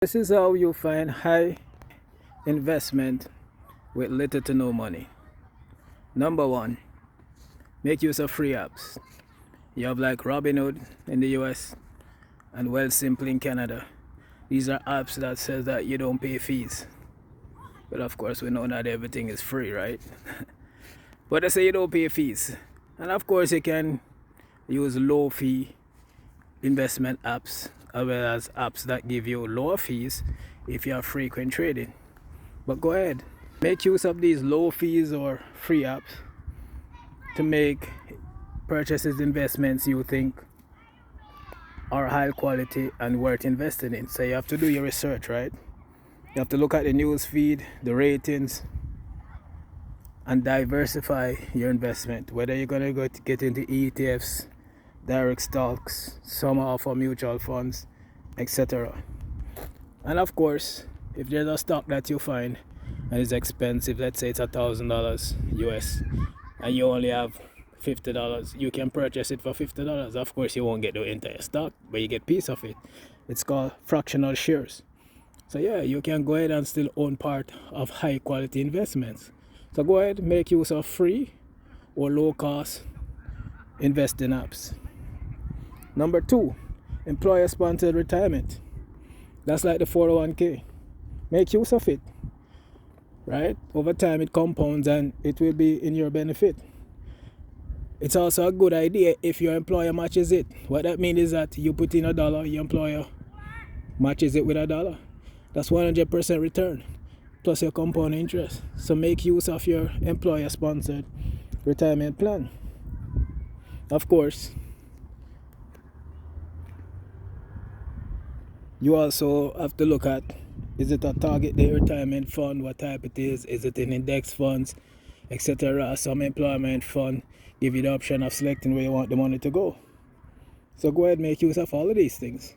This is how you find high investment with little to no money. Number one, make use of free apps. You have like Robinhood in the US and Wealthsimple in Canada. These are apps that says that you don't pay fees. But of course we know not everything is free, right? But they say you don't pay fees. And of course you can use low fee investment apps as well as apps that give you lower fees if you have frequent trading. But go ahead, make use of these low fees or free apps to make purchases, investments you think are high quality and worth investing in. So you have to do your research, right? You have to look at the news feed, the ratings, and diversify your investment. Whether you're gonna go to get into ETFs, direct stocks, some offer mutual funds, etc. And of course, if there's a stock that you find and it's expensive, let's say it's $1,000 US, and you only have $50, you can purchase it for $50. Of course, you won't get the entire stock, but you get piece of it. It's called fractional shares. So yeah, you can go ahead and still own part of high quality investments. So go ahead, make use of free or low cost investing apps. Number two, employer sponsored retirement. That's like the 401k. Make use of it, right? Over time it compounds and it will be in your benefit. It's also a good idea if your employer matches it. What that means is that you put in $1, your employer matches it with $1. That's 100% return plus your compound interest. So make use of your employer sponsored retirement plan. Of course, you also have to look at, is it a target date retirement fund, what type it is it an index funds, etc. Some employment fund give you the option of selecting where you want the money to go. So go ahead and make use of all of these things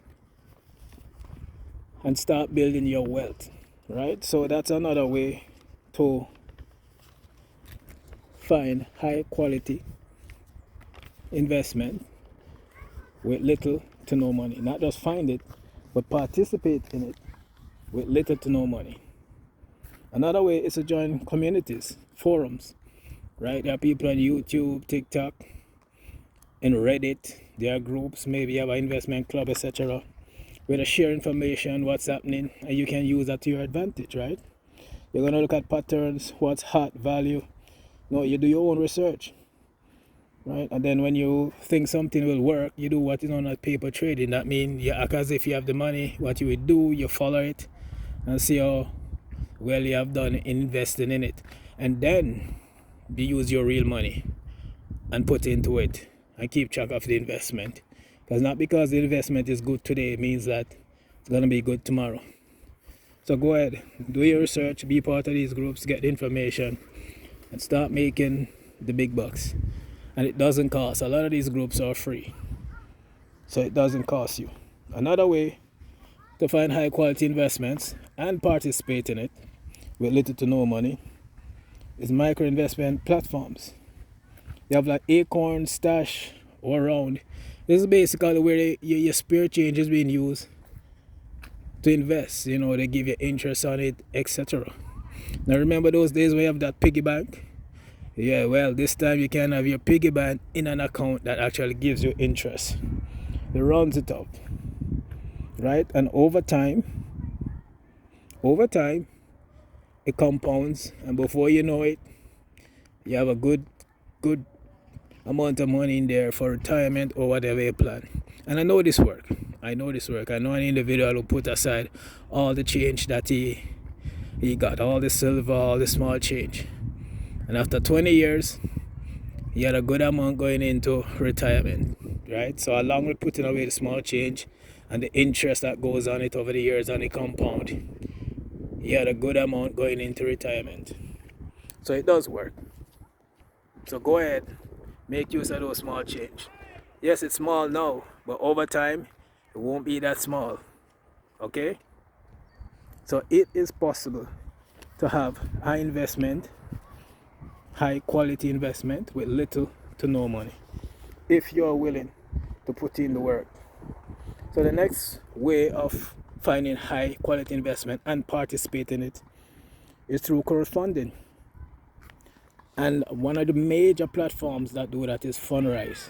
and start building your wealth, right? So that's another way to find high quality investment with little to no money. Not just find it, but participate in it with little to no money. Another way is to join communities, forums, right? There are people on YouTube, TikTok, and Reddit. There are groups, maybe you have an investment club, etc., where they share information, what's happening, and you can use that to your advantage, right? You're going to look at patterns, what's hot, value. No, you do your own research, right? And then when you think something will work, you do what is known as paper trading. That means you act as if you have the money. What you would do, you follow it and see how well you have done in investing in it. And then you use your real money and put into it and keep track of the investment. Because not because the investment is good today means that it's going to be good tomorrow. So go ahead, do your research, be part of these groups, get the information, and start making the big bucks. And it doesn't cost. A lot of these groups are free, so it doesn't cost you. Another way to find high quality investments and participate in it with little to no money is micro investment platforms. You have like Acorn, Stash, or Round. This is basically where your spare change is being used to invest. You know, they give you interest on it, etc. Now remember those days when you have that piggy bank? Yeah, well, this time you can have your piggy bank in an account that actually gives you interest. It rounds it up, right? And over time, it compounds, and before you know it, you have a good amount of money in there for retirement or whatever you plan. And I know this work. I know an individual who put aside all the change that he got, all the silver, all the small change. And after 20 years, he had a good amount going into retirement, right? So along with putting away the small change and the interest that goes on it over the years on the compound, he had a good amount going into retirement. So it does work. So go ahead, make use of those small change. Yes, it's small now, but over time, it won't be that small, okay? So it is possible to have high quality investment with little to no money if you're willing to put in the work. So the next way of finding high quality investment and participate in it is through crowdfunding. And one of the major platforms that do that is Fundrise.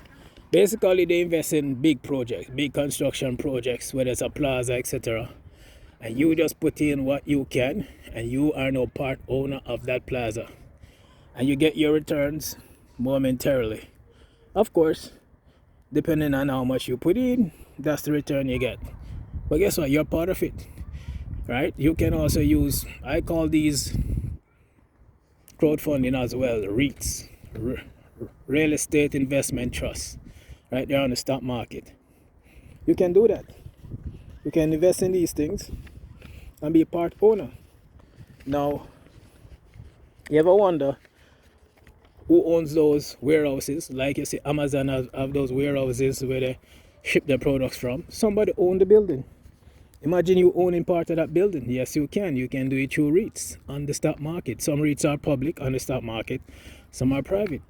Basically, they invest in big projects, big construction projects, whether it's a plaza, etc. And you just put in what you can, and you are now part owner of that plaza. And you get your returns momentarily. Of course, depending on how much you put in, that's the return you get. But guess what? You're part of it, right? You can also use, I call these crowdfunding as well, REITs, real estate investment trusts, right there on the stock market. You can do that. You can invest in these things and be a part owner. Now, you ever wonder who owns those warehouses? Like you see, Amazon have those warehouses where they ship their products from. Somebody owned the building. Imagine you owning part of that building. Yes, you can. You can do it through REITs on the stock market. Some REITs are public on the stock market. Some are private.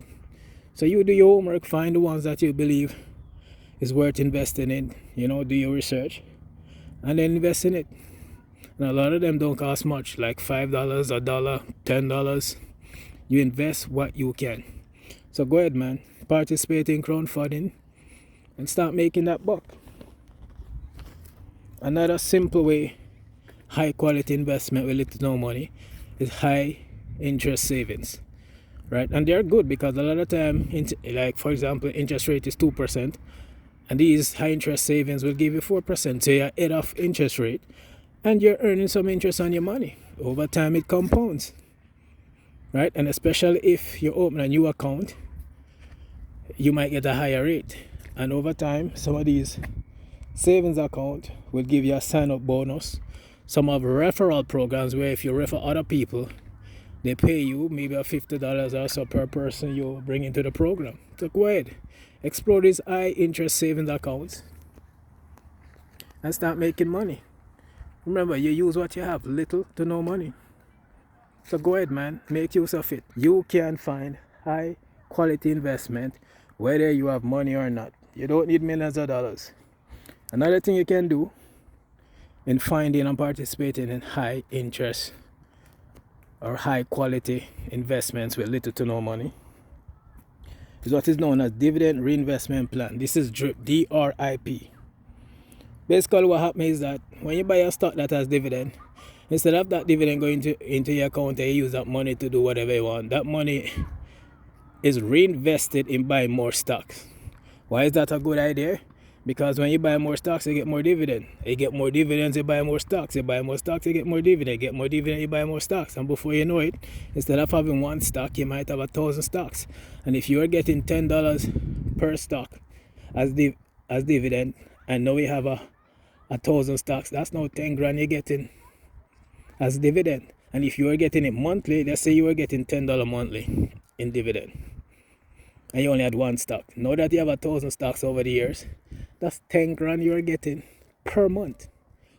So you do your homework, find the ones that you believe is worth investing in. You know, do your research and then invest in it. And a lot of them don't cost much, like $5, $1, $10. You invest what you can. So go ahead, man. Participate in crowdfunding and start making that buck. Another simple way, high quality investment with little to no money, is high interest savings, right? And they're good because a lot of time, like for example, interest rate is 2%, and these high interest savings will give you 4%. So you're ahead of interest rate, and you're earning some interest on your money. Over time, it compounds, right? And especially if you open a new account, you might get a higher rate. And over time, some of these savings account will give you a sign-up bonus. Some have referral programs where if you refer other people, they pay you maybe $50 or so per person you bring into the program. So go ahead, explore these high interest savings accounts and start making money. Remember, you use what you have, little to no money. So go ahead, man, make use of it. You can find high quality investment whether you have money or not. You don't need millions of dollars. Another thing you can do in finding and participating in high interest or high quality investments with little to no money is what is known as dividend reinvestment plan. This is DRIP, D-R-I-P. Basically what happens is that when you buy a stock that has dividend, instead of that dividend going into your account and you use that money to do whatever you want, that money is reinvested in buying more stocks. Why is that a good idea? Because when you buy more stocks, you get more dividend. You get more dividends, you buy more stocks. You buy more stocks, you get more dividend. You get more dividend, you buy more stocks. And before you know it, instead of having one stock, you might have 1,000 stocks. And if you are getting $10 per stock as dividend, and now you have 1,000 stocks, that's now 10 grand you're getting as dividend. And if you are getting it monthly, let's say you are getting $10 monthly in dividend, and you only had one stock. Now that you have 1,000 stocks over the years, that's 10 grand you're getting per month.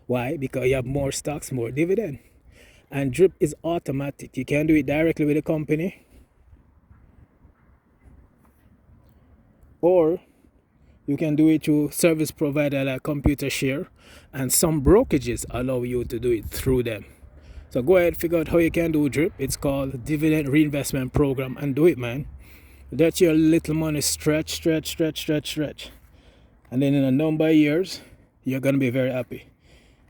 Why? Because you have more stocks, more dividend. And DRIP is automatic. You can do it directly with the company, or you can do it through service provider like Computershare, and some brokerages allow you to do it through them. So go ahead, figure out how you can do DRIP. It's called Dividend Reinvestment Program, and do it, man. Let your little money stretch. And then in a number of years, you're going to be very happy.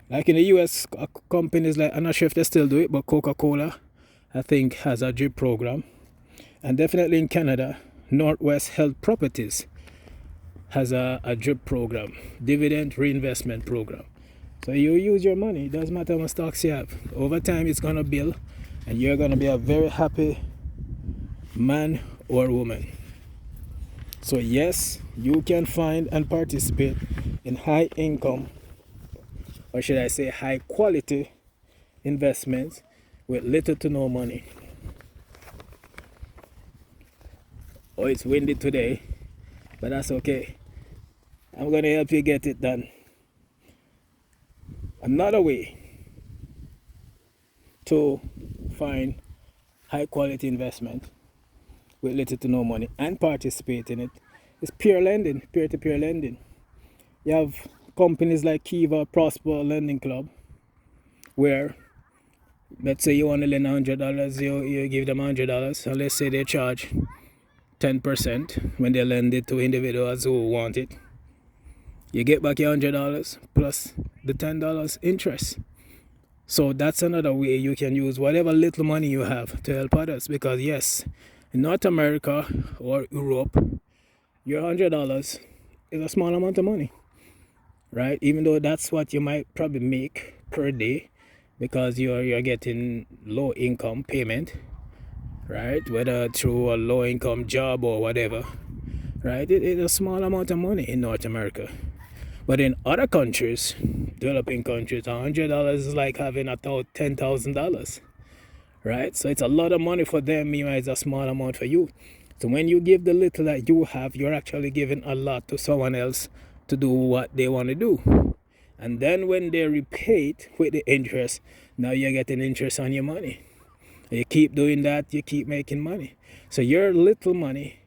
Like in the US, companies like, I'm not sure if they still do it, but Coca-Cola, I think, has a DRIP program. And definitely in Canada, Northwest Health Properties has a DRIP program, Dividend Reinvestment Program. So you use your money. It doesn't matter how much stocks you have. Over time, it's going to build, and you're going to be a very happy man or woman. So yes, you can find and participate in high income, or should I say high quality investments with little to no money. Oh, it's windy today, but that's okay. I'm going to help you get it done. Another way to find high quality investment with little to no money and participate in it is peer lending, peer-to-peer lending. You have companies like Kiva, Prosper, Lending Club, where let's say you want to lend $100, you give them $100, and let's say they charge 10% when they lend it to individuals who want it. You get back your $100 plus the $10 interest. So that's another way you can use whatever little money you have to help others. Because yes, in North America or Europe, your $100 is a small amount of money, right? Even though that's what you might probably make per day, because you're getting low income payment, right? Whether through a low income job or whatever, right? It's a small amount of money in North America. But in other countries, developing countries, $100 is like having $10,000, right? So it's a lot of money for them, meanwhile it's a small amount for you. So when you give the little that you have, you're actually giving a lot to someone else to do what they want to do. And then when they repay it with the interest, now you're getting interest on your money. And you keep doing that, you keep making money. So your little money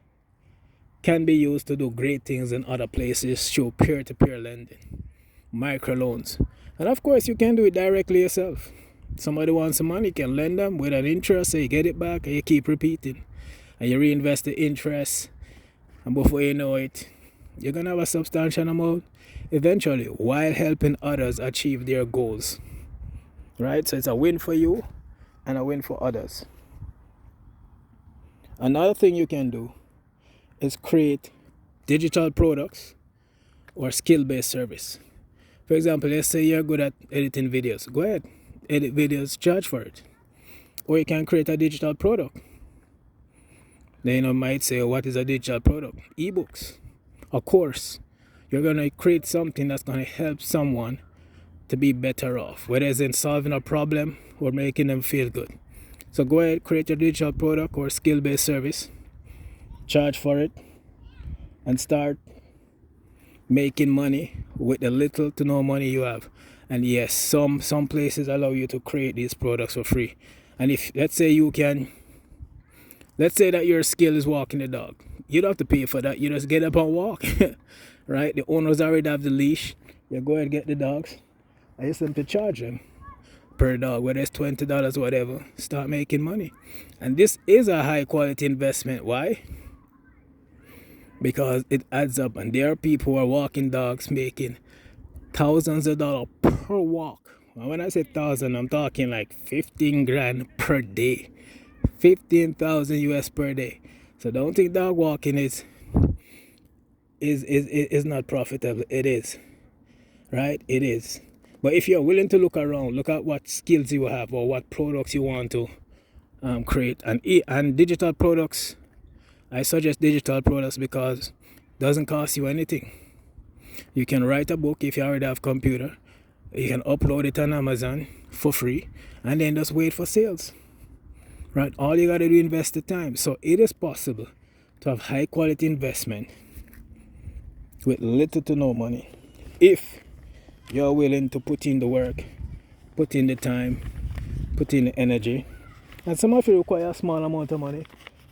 can be used to do great things in other places through peer-to-peer lending, microloans. And of course, you can do it directly yourself. Somebody wants some money, you can lend them with an interest, so you get it back, and you keep repeating. And you reinvest the interest, and before you know it, you're going to have a substantial amount eventually, while helping others achieve their goals. Right? So it's a win for you and a win for others. Another thing you can do is create digital products or skill-based service. For example, let's say you're good at editing videos. Go ahead, edit videos, charge for it. Or you can create a digital product. Then you might say, what is a digital product? Ebooks, a course. You're going to create something that's going to help someone to be better off, whether it's in solving a problem or making them feel good. So go ahead, create your digital product or skill-based service, charge for it, and start making money with the little to no money you have. And yes, some places allow you to create these products for free. And if let's say that your skill is walking the dog, you don't have to pay for that. You just get up and walk. Right? The owners already have the leash. You go and get the dogs. I used them to charge them per dog, whether it's $20 or whatever. Start making money. And this is a high quality investment. Why? Because it adds up, and there are people who are walking dogs making thousands of dollars per walk. And when I say thousand, I'm talking like 15 grand per day, 15,000 US per day. So don't think dog walking is not profitable. It is, right? It is. But if you're willing to look around, look at what skills you have or what products you want to create, and digital products. I suggest digital products because it doesn't cost you anything. You can write a book if you already have a computer. You can upload it on Amazon for free and then just wait for sales. Right? All you got to do is invest the time. So it is possible to have high quality investment with little to no money if you're willing to put in the work, put in the time, put in the energy. And some of you require a small amount of money.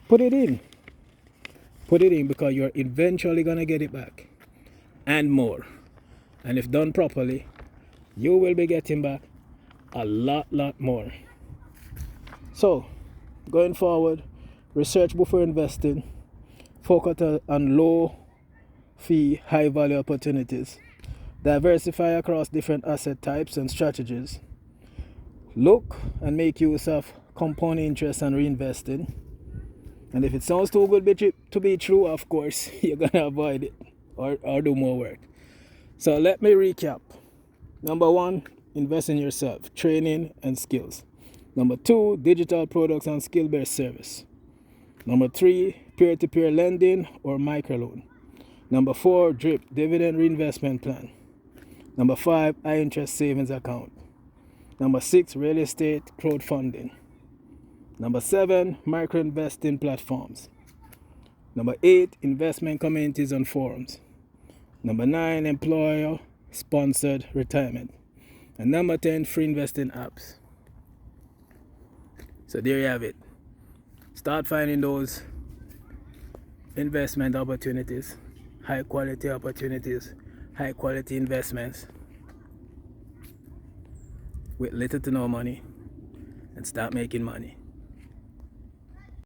Put it in. Put it in, because you're eventually going to get it back and more. And if done properly, you will be getting back a lot more. So, going forward, research before investing, focus on low fee, high value opportunities, diversify across different asset types and strategies, look and make use of compound interest and reinvesting. And if it sounds too good to be true, of course, you're going to avoid it or do more work. So let me recap. Number 1, invest in yourself, training and skills. Number 2, digital products and skill-based service. Number 3, peer-to-peer lending or microloan. Number 4, DRIP, dividend reinvestment plan. Number 5, high interest savings account. Number 6, real estate crowdfunding. Number 7, micro-investing platforms. Number 8, investment communities and forums. Number 9, employer-sponsored retirement. And number 10, free investing apps. So there you have it. Start finding those investment opportunities, high quality opportunities high quality investments with little to no money and start making money.